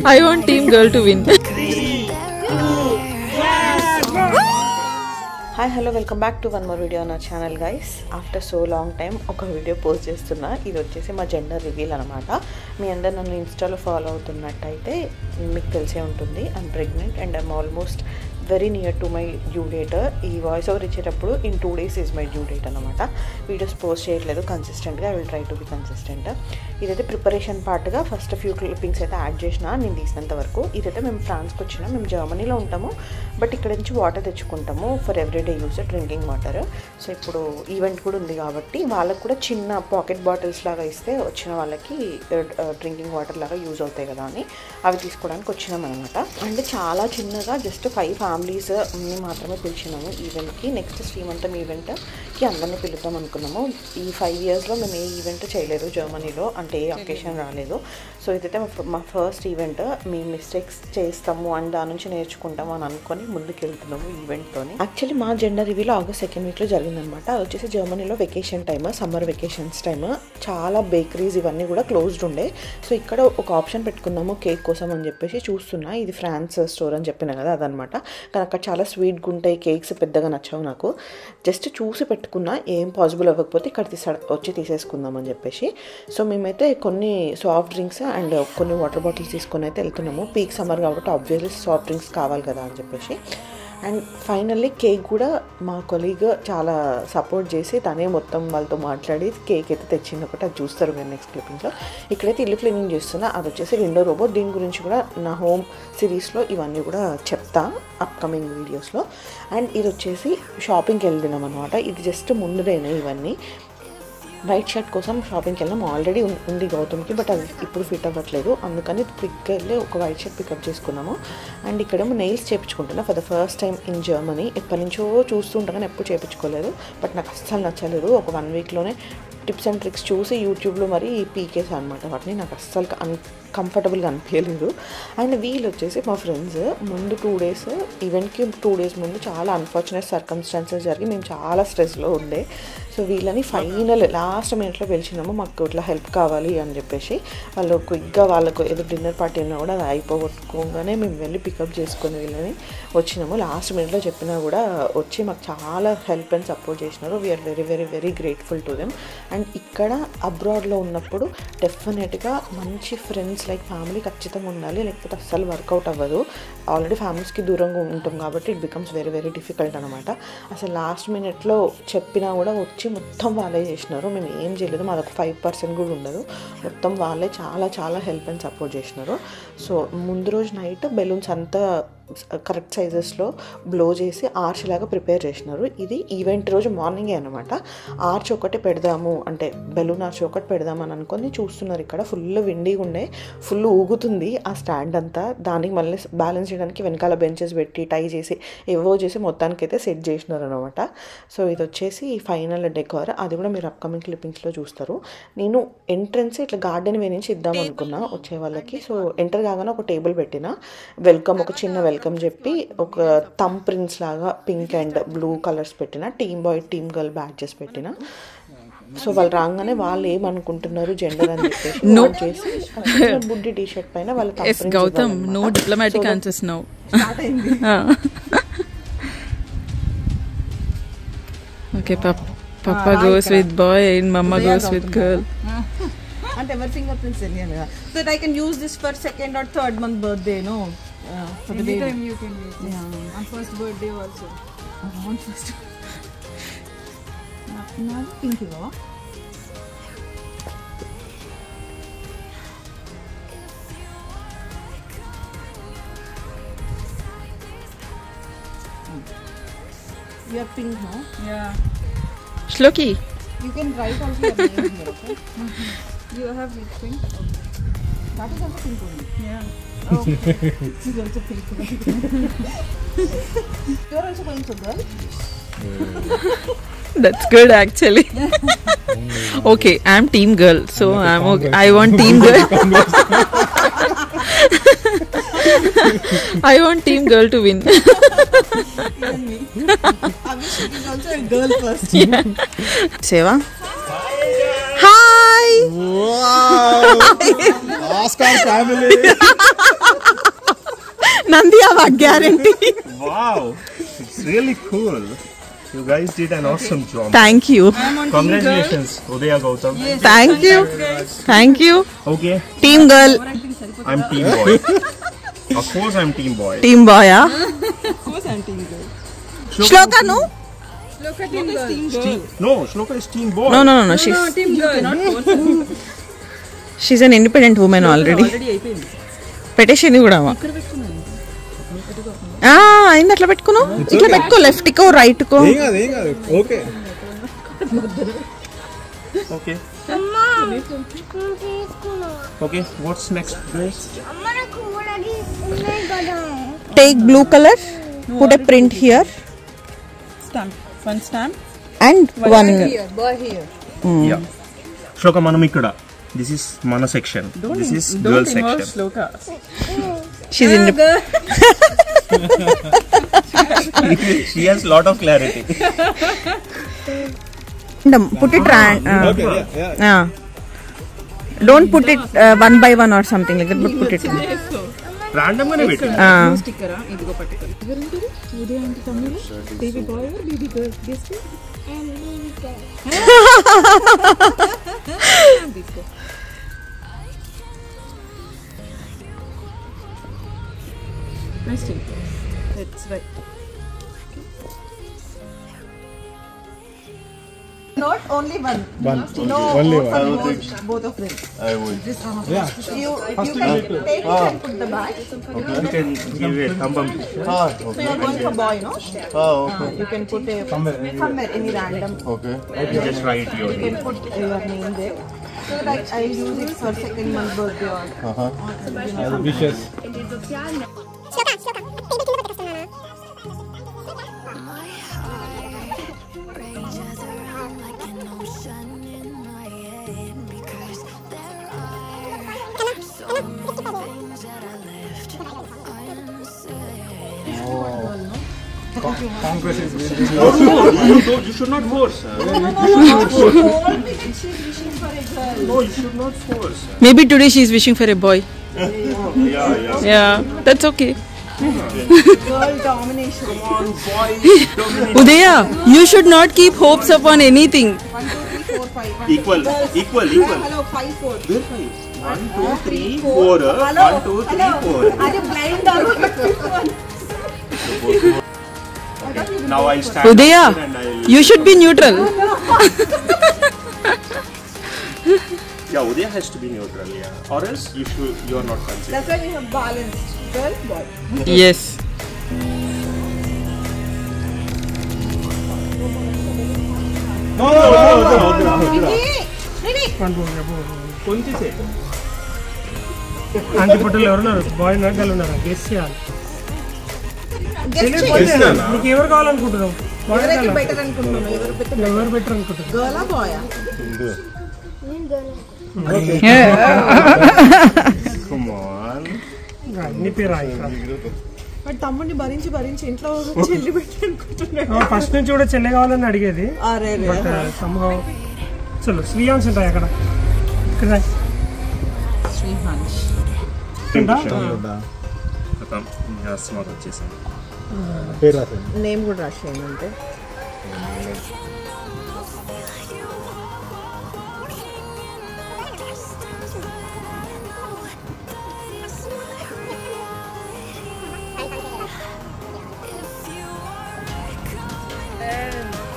I want team girl to win. Hi, hello, welcome back to one more video on our channel, guys. After so long time oka video post chestunna. Idi vachesi ma gender reveal anamata. మీ అందరు నన్ను ఇన్స్టాలో follow అవుతున్నట్టయితే మీకు తెలిసే ఉంటుంది. I'm pregnant and I'm almost very near to my due date. ఈ voice over ఇచ్చేటప్పుడు in 2 days is my due date అనమాట. Videos post చేయట్లేదు కన్సిస్టెంట్గా. I will try to be consistent. ఇదైతే ప్రిపరేషన్ పార్ట్గా ఫస్ట్ ఫ్యూ క్లిప్పింగ్స్ అయితే add చేసిన నేను తీసినంత వరకు. ఇదైతే మేము ఫ్రాన్స్కి వచ్చినాం. మేము జర్మనీలో ఉంటాము, బట్ ఇక్కడ నుంచి వాటర్ తెచ్చుకుంటాము for everyday use, drinking water. So ఇప్పుడు ఈవెంట్ కూడా ఉంది కాబట్టి వాళ్ళకు కూడా చిన్న పాకెట్ బాటిల్స్ లాగా ఇస్తే వచ్చిన వాళ్ళకి డ్రింకింగ్ వాటర్ లాగా యూజ్ అవుతాయి కదా అని అవి తీసుకోవడానికి వచ్చినాం అనమాట. అండ్ చాలా చిన్నగా జస్ట్ 5 ఫ్యామిలీస్ మాత్రమే పిలిచినాము ఈవెంట్కి. నెక్స్ట్ శ్రీమంతం ఈవెంట్కి అందరినీ పిలుద్దాం అనుకున్నాము. ఈ 5 yearsలో మేము ఏ ఈవెంట్ చేయలేదు జర్మనీలో, అంటే ఏ అకేషన్ రాలేదు. సో ఇదైతే మా ఫస్ట్ ఈవెంట్. మేము మిస్టేక్స్ చేస్తాము అండ్ దాని నుంచి నేర్చుకుంటాము అని అనుకొని ముందుకు వెళ్తున్నాము ఈవెంట్తో. యాక్చువల్లీ మా జెండర్ రివీల్ August 2nd weekలో జరిగిందనమాట. అది వచ్చేసి జర్మనీలో vacation time, summer vacations time. చాలా బేకరీస్ ఇవన్నీ కూడా క్లోజ్డ్ ఉండే. సో ఇక్కడ ఒక ఆప్షన్ పెట్టుకున్నాము కేక్ కోసం అని చెప్పేసి చూస్తున్నా. ఇది ఫ్రాన్స్ స్టోర్ అని చెప్పిన కదా అదనమాట. కానీ అక్కడ చాలా స్వీట్గా ఉంటాయి కేక్స్, పెద్దగా నచ్చవు నాకు. జస్ట్ చూసి పెట్టుకున్నా, ఏం పాసిబుల్ అవ్వకపోతే ఇక్కడ వచ్చి తీసేసుకుందాం అని చెప్పేసి. సో మేమైతే కొన్ని సాఫ్ట్ డ్రింక్స్ అండ్ కొన్ని వాటర్ బాటిల్స్ తీసుకొని అయితే వెళ్తున్నాము. పీక్ సమ్మర్ కాబట్టి ఆబ్వియస్లీ సాఫ్ట్ డ్రింక్స్ కావాలి కదా అని చెప్పేసి. అండ్ ఫైనల్లీ కేక్ కూడా మా కొలీగ్ చాలా సపోర్ట్ చేసి తనే మొత్తం వాళ్ళతో మాట్లాడి కేక్ అయితే తెచ్చింది ఒకటి. అది చూస్తారు మీరు నెక్స్ట్ క్లిప్పింగ్లో. ఇక్కడైతే ఇల్లు క్లీనింగ్ చేస్తున్నా. అది వచ్చేసి విండో రోబోట్. దీని గురించి కూడా నా హోమ్ సిరీస్లో ఇవన్నీ కూడా చెప్తా అప్కమింగ్ వీడియోస్లో. అండ్ ఇది వచ్చేసి షాపింగ్కి వెళ్తున్నాం అనమాట. ఇది జస్ట్ ముందుడైనా ఇవన్నీ. వైట్ షర్ట్ కోసం షాపింగ్కి వెళ్ళాం. ఆల్రెడీ ఉంది గౌతమ్కి, బట్ అది ఇప్పుడు ఫిట్ అవ్వట్లేదు. అందుకని క్విక్గా వెళ్ళి ఒక వైట్ షర్ట్ పికప్ చేసుకున్నాము. అండ్ ఇక్కడేమో నెయిల్స్ చేయించుకుంటున్నా for the first time in Germany. ఎప్పటి నుంచో చూస్తుంటా కానీ ఎప్పుడు చేయించుకోలేదు. బట్ నాకు అస్సలు నచ్చలేదు. ఒక 1 weekలోనే టిప్స్ అండ్ ట్రిక్స్ చూసి యూట్యూబ్లో మరి పీకేస్ అనమాట వాటిని. నాకు అస్సలు కంఫర్టబుల్గా అనిపించలేదు. అండ్ వీళ్ళు వచ్చేసి మా ఫ్రెండ్స్ ముందు 2 days ఈవెంట్కి 2 days ముందు చాలా అన్ఫార్చునేట్ సర్కమ్స్టాన్సెస్ జరిగి మేము చాలా స్ట్రెస్లో ఉండే. సో వీళ్ళని ఫైనల్ లాస్ట్ మినిట్లో పిలిచినాము, మాకు ఇట్లా హెల్ప్ కావాలి అని చెప్పేసి. వాళ్ళు క్విక్గా వాళ్ళకు ఏదో డిన్నర్ పార్టీ ఉన్నా కూడా అది అయిపోగొట్టుకోగానే మేము వెళ్ళి పికప్ చేసుకొని వీళ్ళని వచ్చినాము. లాస్ట్ మినిట్లో చెప్పినా కూడా వచ్చి మాకు చాలా హెల్ప్ అండ్ సపోర్ట్ చేసినారు. We are very very very grateful to them. And ఇక్కడ అబ్రాడ్లో ఉన్నప్పుడు డెఫినెట్గా మంచి ఫ్రెండ్స్ లైక్ ఫ్యామిలీ ఖచ్చితంగా ఉండాలి, లేకపోతే అస్సలు వర్కౌట్ అవ్వదు. ఆల్రెడీ ఫ్యామిలీస్కి దూరంగా ఉంటాం కాబట్టి it becomes very very difficult అనమాట. అసలు లాస్ట్ మినిట్లో చెప్పినా కూడా వచ్చి మొత్తం వాళ్ళే చేసినారు. మేము ఏం చేయలేదు, మాదొక 5% కూడా ఉండదు. మొత్తం వాళ్ళే చాలా చాలా హెల్ప్ అండ్ సపోర్ట్ చేసినారు. సో ముందు రోజు నైట్ బెలూన్స్ అంతా కరెక్ట్ సైజెస్లో బ్లో చేసి ఆర్చ్ లాగా ప్రిపేర్ చేసినారు. ఇది ఈవెంట్ రోజు మార్నింగే అనమాట. ఆర్చ్ ఒకటి పెడదాము అంటే బెలూన్ ఆర్చ్ ఒకటి పెడదామని అనుకొని చూస్తున్నారు. ఇక్కడ ఫుల్ విండీగా ఉండే, ఫుల్ ఊగుతుంది ఆ స్టాండ్ అంతా. దానికి మళ్ళీ బ్యాలెన్స్ చేయడానికి వెనకాల బెంచెస్ పెట్టి టై చేసి ఏవో చేసి మొత్తానికైతే సెట్ చేసినారు అనమాట. సో ఇది వచ్చేసి ఫైనల్ డెకోర్. అది కూడా మీరు అప్కమింగ్ క్లిప్పింగ్స్లో చూస్తారు. నేను ఎంట్రన్స్ ఇట్లా గార్డెన్ వే నుంచి ఇద్దాం అనుకున్నా వచ్చే వాళ్ళకి. సో ఎంటర్ కాగానే ఒక టేబుల్ పెట్టిన, వెల్కమ్ ఒక చిన్న వెల్కమ్ చెప్పి ఒక థమ్ ప్రింట్స్ లాగా పింక్ అండ్ బ్లూ కలర్స్ పెట్టిన, team boy team girl badges పెట్టిన. సో వాళ్ళు రాగానే వాళ్ళు ఏమనుకుంటున్నారు జెండర్ అని చెప్పేసి చేసి బుడ్డి టీ షర్ట్ పైన వాళ్ళ Gautam no diplomatic answers now start అయింది. Okay Papa goes with boy and Mama goes with girl. And our fingerprints తెలియాలి కదా. So that I can use this for 2nd or 3rd month birthday, no? For the baby. Anytime you can use this. Yeah. On first birthday also. On first. Na pink iva. You are pink, no? Yeah. Shloki. You can write also your name here, okay? You have which pink? That is also pink only. Yeah. Oh, okay. This is also pink. You are also going to girl? That's good actually. Okay, I'm team girl, so I'm okay. I want team girl. I want team girl to win. Even me. Abhishek is also a girl first. Yeah. Seva. Hi. Wow. Oscar family. Nandiya guarantee. Wow, it's really cool. You guys did an awesome job. Thank you. Congratulations, Udaya Gautam. Thank you. Thank you. Okay, Team girl. I'm team boy. Of course, I'm team boy. Team boy, yeah. Of course I'm team girl. Shloka, no? Look at team girl. No, Shloka is team boy. No. No, team girl. Not She's an independent woman already. అయిపోయింది. పెట్టేసింది కూడా అయింది. అట్లా పెట్టుకున్నావు. ఇట్లా పెట్టుకో, left co right co. Okay. Okay. Okay, what's next, guys? Take blue color, put a print here Stamp. One stamp. and one. Here. Boy here. Yeah. Shloka, manam ikkada. This is mana section. This is girl section. Shloka. She's in. She has lot of clarity. Put it don't put it one by one or something like that, but put it Random gaane pettu. Sticker idigo particular. Ivarantadu Udaya ante Tamil baby boy or baby girl. Guess it. Nice thing. It's right. Not only one. No, Only one. both of them. I would. You can take it and put the bag. You can give a thumb up. So you're going for boy, no? Okay. You can put a somewhere any random. Okay. Just write your You name. can put your name there. So like I use it for second month birthday or. Wishes. Congress is really You should not force. No, you should not force. Maybe today she's wishing for a boy. Yeah. Yeah, that's okay. Girl domination. Come on, boys. Udaya, you should not keep hopes upon anything. 1, 2, 3, 4, 5. Equal. Hello, 5, 4. 1, 2, 3, 4. 1, 2, 3, 4. Are you blind or what? Now I'll stand Udaya, up here and I'll. you should be neutral. Yeah, Udaya has to be neutral. Yeah. Or else you are not considered. That's why we have balanced. Girl, boy. Yes. No. Aunty ఫోటోలు ఎవరున్నారు? Bye ఉన్నారు, girl ఉన్నారా? Guess చేయాలి. నీకు ఎవరు కావాలనుకుంటున్నావు? ఎవరికి better అనుకుంటున్నాను? ఎవరు బెటర్ అనుకుంటున్నావు? గర్లా బాయా? Come on. అన్ని పేరు మరి తమ్ముడిని భరించి భరించి ఇంట్లో చెల్లి పెట్టి అనుకుంటున్నాడు. ఫస్ట్ నుంచి కూడా చెల్లె కావాలని అడిగేది. అరే బట్ సంభవం చలో శ్రీయాంశ్ ఉంటాయి అక్కడ. ఇక్కడ Srihansh. స్మార్ట్ వచ్చేసాను. పేరు రాసేయండి. నేమ్ కూడా రాసేయండి అంటే.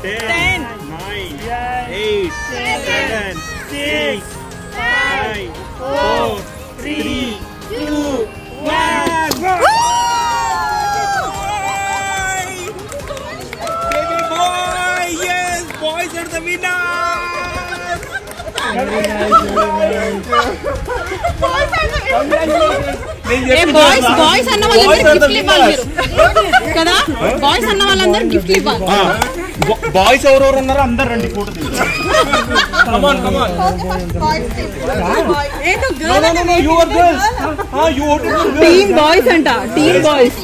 Ten, 9, 8, 7, 6, 5, 4, 3, 2, 1. Baby boy! Yes! Boys are the winners! Boys అన్న వాళ్ళందరూ గిఫ్ట్లు ఇవ్వాలి మీరు కదా. బాయ్స్ అన్న వాళ్ళందరూ గిఫ్ట్లు ఇవ్వాలి. బాయ్స్ ఎవరెవరు ఉన్నారో అందరు రండి ఫోటో తీసుకుంటాం. టీమ్ బాయ్స్ అంట. Team boys.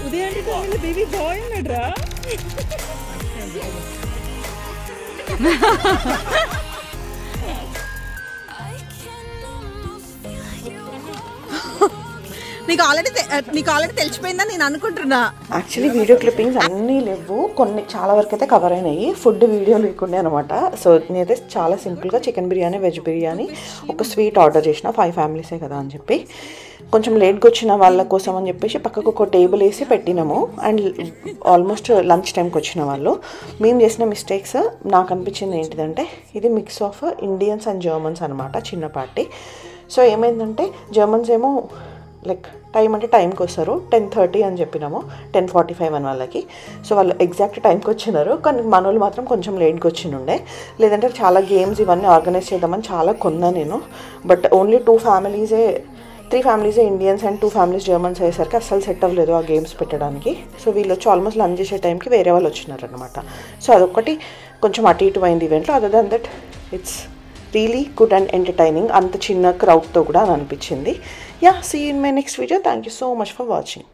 Udaya ante Tamil baby boy annadra. నీకు ఆల్రెడీ తెలిసిపోయిందని నేను అనుకుంటున్నా. యాక్చువల్లీ వీడియో క్లిప్పింగ్స్ అన్నీ లేవు, కొన్ని చాలా వరకు అయితే కవర్ అయినాయి. ఫుడ్ వీడియో లేకుండే అనమాట. సో నేనైతే చాలా సింపుల్గా చికెన్ బిర్యానీ, వెజ్ బిర్యానీ, ఒక స్వీట్ ఆర్డర్ చేసిన. 5 ఫ్యామిలీసే కదా అని చెప్పి. కొంచెం లేట్గా వచ్చిన వాళ్ళ కోసం అని చెప్పేసి పక్కకు ఒక టేబుల్ వేసి పెట్టినాము. అండ్ ఆల్మోస్ట్ లంచ్ టైంకి వచ్చిన వాళ్ళు. మేము చేసిన మిస్టేక్స్ నాకు అనిపించింది ఏంటిదంటే, ఇది mix of Indians and Germans అనమాట, చిన్న పార్టీ. సో ఏమైందంటే జర్మన్స్ ఏమో లైక్ టైం అంటే టైంకి వస్తారు, 10:30 అని చెప్పినాము, 10:45 అని వాళ్ళకి. సో వాళ్ళు ఎగ్జాక్ట్ టైంకి వచ్చినారు, కానీ మన వాళ్ళు మాత్రం కొంచెం లేట్గా వచ్చినుండే. లేదంటే చాలా గేమ్స్ ఇవన్నీ ఆర్గనైజ్ చేద్దామని చాలా కొన్నా నేను. బట్ ఓన్లీ 3 ఫ్యామిలీసే ఇండియన్స్ అండ్ 2 ఫ్యామిలీస్ జర్మన్స్ అయ్యేసరికి అస్సలు సెట్ అవ్వలేదు ఆ గేమ్స్ పెట్టడానికి. సో వీళ్ళు వచ్చి ఆల్మోస్ట్ లంచ్ చేసే టైంకి వేరే వాళ్ళు వచ్చినారనమాట. సో అదొక్కటి కొంచెం అటు ఇటు అయింది ఈవెంట్లో. Other than that it's really good and entertaining, అంత చిన్న క్రౌడ్తో కూడా అని అనిపించింది. Yeah, see in my next video. Thank you so much for watching.